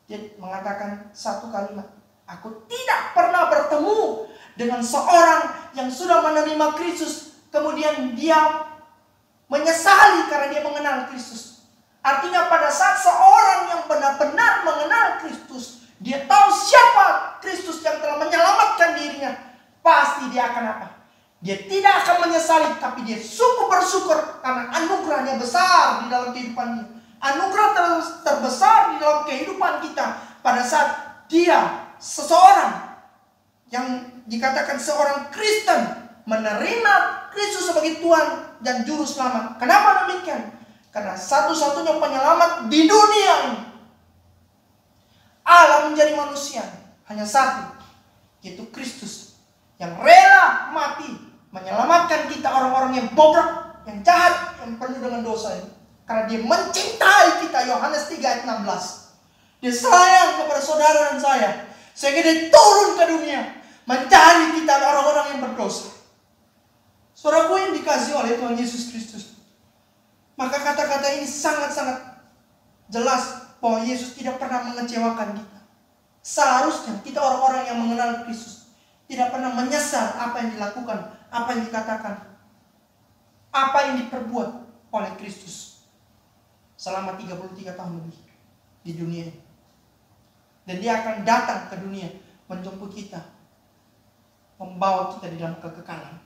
Dia mengatakan satu kalimat, aku tidak pernah bertemu dengan seorang yang sudah menerima Kristus kemudian dia menyesali karena dia mengenal Kristus. Artinya pada saat seorang yang benar-benar mengenal Kristus, dia tahu siapa Kristus yang telah menyelamatkan dirinya, pasti dia akan apa? Dia tidak akan menyesali, tapi dia sungguh bersyukur karena anugerahnya besar di dalam kehidupan dia. Anugerah terbesar di dalam kehidupan kita pada saat dia seseorang yang dikatakan seorang Kristen menerima Kristus sebagai Tuhan dan Juru Selamat. Kenapa demikian? Karena satu-satunya penyelamat di dunia ini, Allah menjadi manusia, hanya satu, yaitu Kristus yang rela mati menyelamatkan kita orang-orang yang bobrok, yang jahat, yang penuh dengan dosa ini. Karena dia mencintai kita, Yohanes 3 ayat 16. Dia sayang kepada saudara dan saya, sehingga dia turun ke dunia mencari kita orang-orang yang berdosa. Saudaraku yang dikasihi oleh Tuhan Yesus Kristus, maka kata-kata ini sangat-sangat jelas bahwa Yesus tidak pernah mengecewakan kita. Seharusnya kita orang-orang yang mengenal Kristus tidak pernah menyesal apa yang dilakukan, apa yang dikatakan, apa yang diperbuat oleh Kristus selama 33 tahun lebih di dunia ini. Dan dia akan datang ke dunia menjemput kita, membawa kita di dalam kekekalan.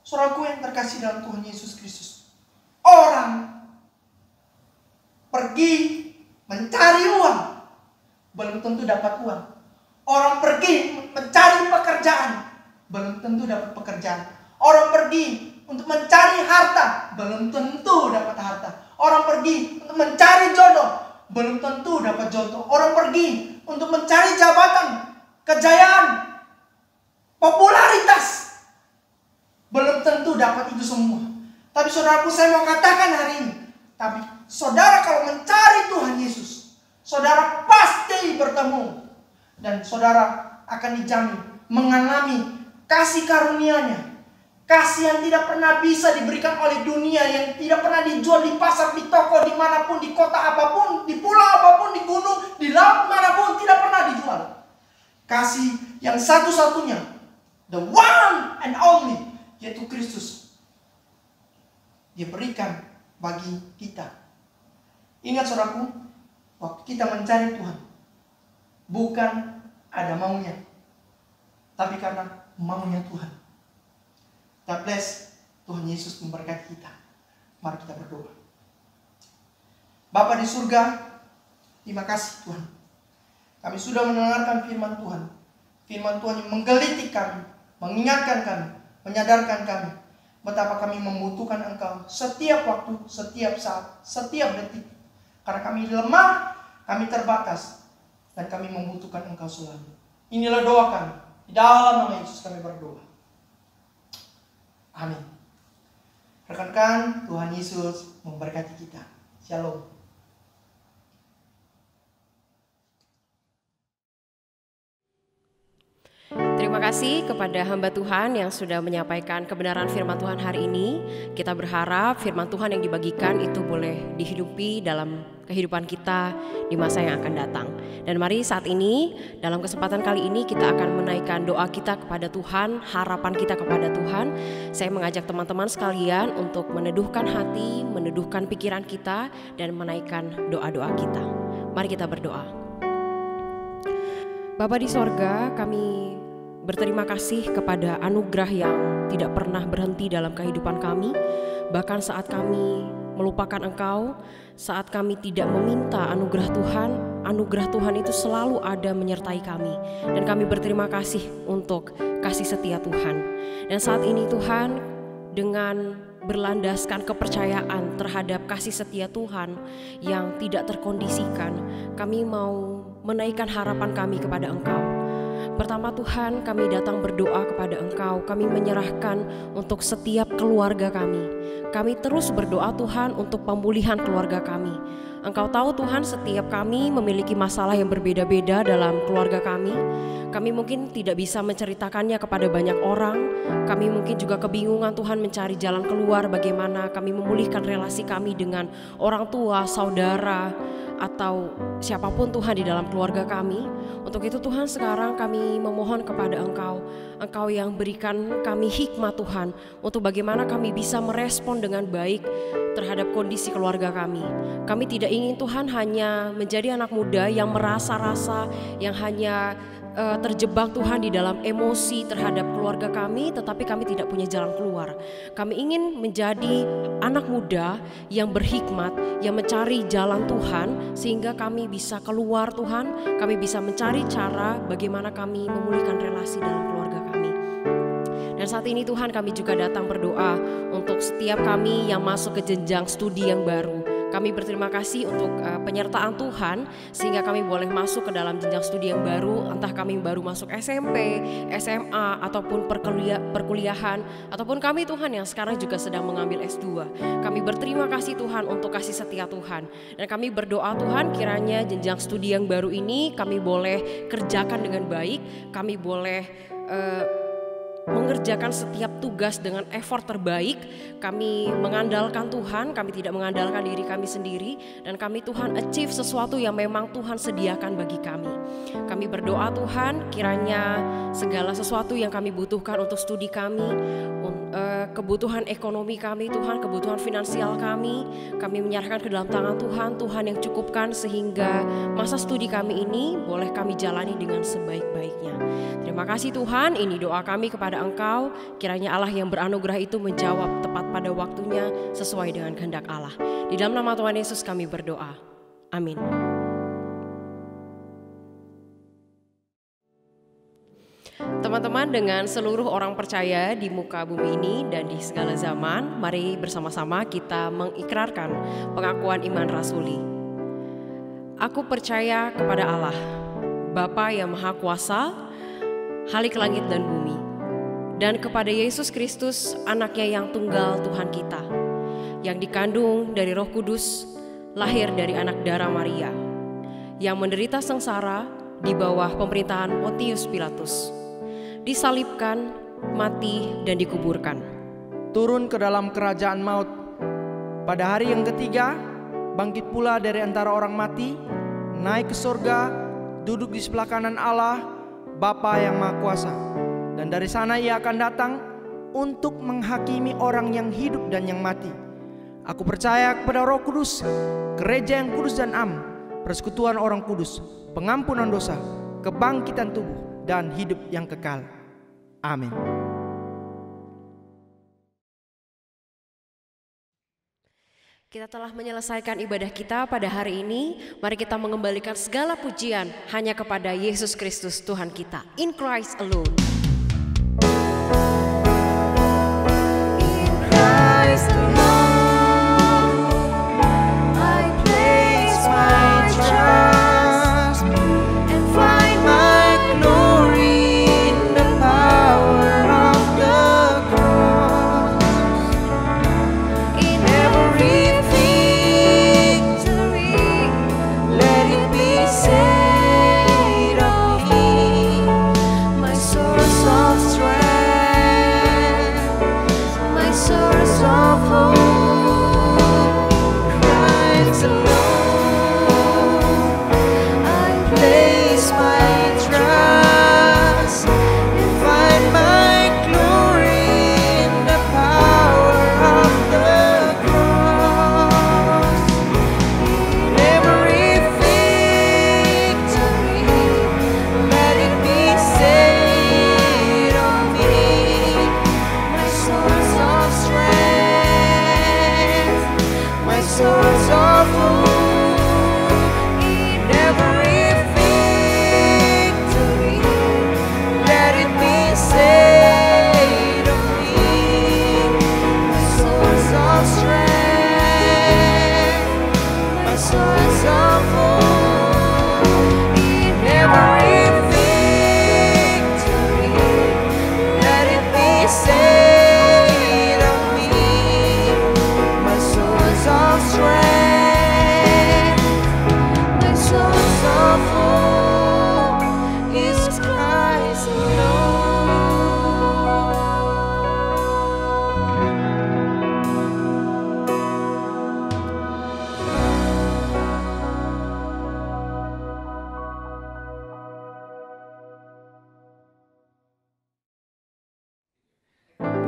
Saudaraku yang terkasih dalam Tuhan Yesus Kristus, orang pergi mencari uang belum tentu dapat uang. Orang pergi mencari pekerjaan belum tentu dapat pekerjaan. Orang pergi untuk mencari harta belum tentu dapat harta. Orang pergi untuk mencari jodoh belum tentu dapat jodoh. Orang pergi untuk mencari jabatan, kejayaan, popularitas belum tentu dapat itu semua. Tapi saudaraku, saya mau katakan hari ini, tapi saudara kalau mencari Tuhan Yesus, saudara pasti bertemu. Dan saudara akan dijamin mengalami kasih karunia-Nya. Kasih yang tidak pernah bisa diberikan oleh dunia, yang tidak pernah dijual di pasar, di toko, dimanapun, di kota apapun, di pulau apapun, di gunung, di laut manapun, tidak pernah dijual. Kasih yang satu-satunya, the one and only, yaitu Kristus, Dia berikan bagi kita. Ingat saudaraku, waktu kita mencari Tuhan, bukan ada maunya, tapi karena maunya Tuhan. God bless. Tuhan Yesus memberkati kita. Mari kita berdoa. Bapa di surga, terima kasih Tuhan. Kami sudah mendengarkan firman Tuhan. Firman Tuhan yang menggelitik kami, mengingatkan kami, menyadarkan kami betapa kami membutuhkan Engkau setiap waktu, setiap saat, setiap detik. Karena kami lemah, kami terbatas, dan kami membutuhkan Engkau selalu. Inilah doa kami. Di dalam nama Yesus kami berdoa. Amin. Rekan-rekan, Tuhan Yesus memberkati kita. Shalom. Terima kasih kepada hamba Tuhan yang sudah menyampaikan kebenaran firman Tuhan hari ini. Kita berharap firman Tuhan yang dibagikan itu boleh dihidupi dalam kehidupan kita di masa yang akan datang. Dan mari saat ini, dalam kesempatan kali ini kita akan menaikkan doa kita kepada Tuhan, harapan kita kepada Tuhan. Saya mengajak teman-teman sekalian untuk meneduhkan hati, meneduhkan pikiran kita, dan menaikkan doa-doa kita. Mari kita berdoa. Bapa di sorga, kami berterima kasih kepada anugerah yang tidak pernah berhenti dalam kehidupan kami. Bahkan saat kami melupakan Engkau, saat kami tidak meminta anugerah Tuhan itu selalu ada menyertai kami. Dan kami berterima kasih untuk kasih setia Tuhan. Dan saat ini Tuhan, dengan berlandaskan kepercayaan terhadap kasih setia Tuhan yang tidak terkondisikan, kami mau menaikkan harapan kami kepada Engkau. Pertama Tuhan, kami datang berdoa kepada Engkau. Kami menyerahkan untuk setiap keluarga kami. Kami terus berdoa Tuhan untuk pemulihan keluarga kami. Engkau tahu Tuhan, setiap kami memiliki masalah yang berbeda-beda dalam keluarga kami. Kami mungkin tidak bisa menceritakannya kepada banyak orang. Kami mungkin juga kebingungan Tuhan mencari jalan keluar bagaimana kami memulihkan relasi kami dengan orang tua, saudara, atau siapapun Tuhan di dalam keluarga kami. Untuk itu Tuhan, sekarang kami memohon kepada Engkau, Engkau yang berikan kami hikmat Tuhan, untuk bagaimana kami bisa merespon dengan baik terhadap kondisi keluarga kami. Kami tidak ingin Tuhan hanya menjadi anak muda yang merasa-rasa, yang hanya terjebak Tuhan di dalam emosi terhadap keluarga kami, tetapi kami tidak punya jalan keluar. Kami ingin menjadi anak muda yang berhikmat, yang mencari jalan Tuhan, sehingga kami bisa keluar Tuhan, kami bisa mencari cara bagaimana kami memulihkan relasi dalam keluarga kami. Dan saat ini Tuhan, kami juga datang berdoa untuk setiap kami yang masuk ke jenjang studi yang baru. Kami berterima kasih untuk penyertaan Tuhan sehingga kami boleh masuk ke dalam jenjang studi yang baru, entah kami baru masuk SMP, SMA, ataupun perkuliahan, ataupun kami Tuhan yang sekarang juga sedang mengambil S2. Kami berterima kasih Tuhan untuk kasih setia Tuhan. Dan kami berdoa Tuhan, kiranya jenjang studi yang baru ini kami boleh kerjakan dengan baik, kami boleh mengerjakan setiap tugas dengan effort terbaik. Kami mengandalkan Tuhan, kami tidak mengandalkan diri kami sendiri, dan kami Tuhan achieve sesuatu yang memang Tuhan sediakan bagi kami. Kami berdoa Tuhan, kiranya segala sesuatu yang kami butuhkan untuk studi kami, kebutuhan ekonomi kami Tuhan, kebutuhan finansial kami menyerahkan ke dalam tangan Tuhan. Tuhan yang cukupkan sehingga masa studi kami ini boleh kami jalani dengan sebaik-baiknya. Terima kasih Tuhan, ini doa kami kepada Engkau. Kiranya Allah yang beranugerah itu menjawab tepat pada waktunya sesuai dengan kehendak Allah. Di dalam nama Tuhan Yesus kami berdoa. Amin. Teman-teman, dengan seluruh orang percaya di muka bumi ini dan di segala zaman, mari bersama-sama kita mengikrarkan pengakuan iman rasuli. Aku percaya kepada Allah, Bapa yang Maha Kuasa, Khalik langit dan bumi, dan kepada Yesus Kristus, anaknya yang tunggal Tuhan kita, yang dikandung dari Roh Kudus, lahir dari anak darah Maria, yang menderita sengsara di bawah pemerintahan Pontius Pilatus, disalibkan, mati, dan dikuburkan. Turun ke dalam kerajaan maut. Pada hari yang ketiga, bangkit pula dari antara orang mati, naik ke surga, duduk di sebelah kanan Allah, Bapa yang Maha Kuasa. Dan dari sana Ia akan datang untuk menghakimi orang yang hidup dan yang mati. Aku percaya kepada Roh Kudus, gereja yang kudus dan am, persekutuan orang kudus, pengampunan dosa, kebangkitan tubuh, dan hidup yang kekal. Amin. Kita telah menyelesaikan ibadah kita pada hari ini. Mari kita mengembalikan segala pujian hanya kepada Yesus Kristus Tuhan kita. In Christ alone. In Christ alone, I place my trust and find my glory in the power of the cross. In every victory, let it be said of me, my source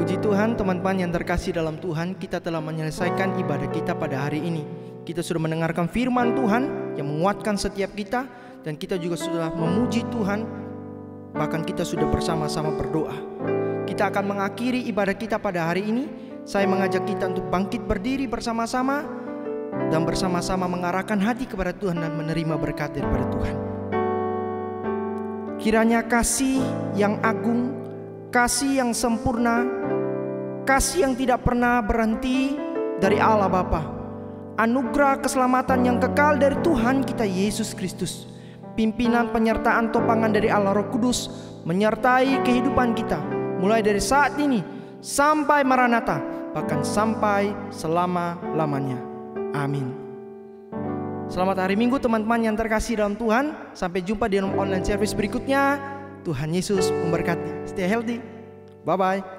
Puji Tuhan, teman-teman yang terkasih dalam Tuhan, kita telah menyelesaikan ibadah kita pada hari ini. Kita sudah mendengarkan firman Tuhan yang menguatkan setiap kita, dan kita juga sudah memuji Tuhan. Bahkan kita sudah bersama-sama berdoa. Kita akan mengakhiri ibadah kita pada hari ini. Saya mengajak kita untuk bangkit berdiri bersama-sama dan bersama-sama mengarahkan hati kepada Tuhan dan menerima berkat daripada Tuhan. Kiranya kasih yang agung, kasih yang sempurna, kasih yang tidak pernah berhenti dari Allah Bapa, anugerah keselamatan yang kekal dari Tuhan kita Yesus Kristus, pimpinan penyertaan topangan dari Allah Roh Kudus menyertai kehidupan kita mulai dari saat ini sampai Maranatha, bahkan sampai selama-lamanya. Amin. Selamat hari Minggu teman-teman yang terkasih dalam Tuhan. Sampai jumpa di dalam online service berikutnya. Tuhan Yesus memberkati. Stay healthy. Bye-bye.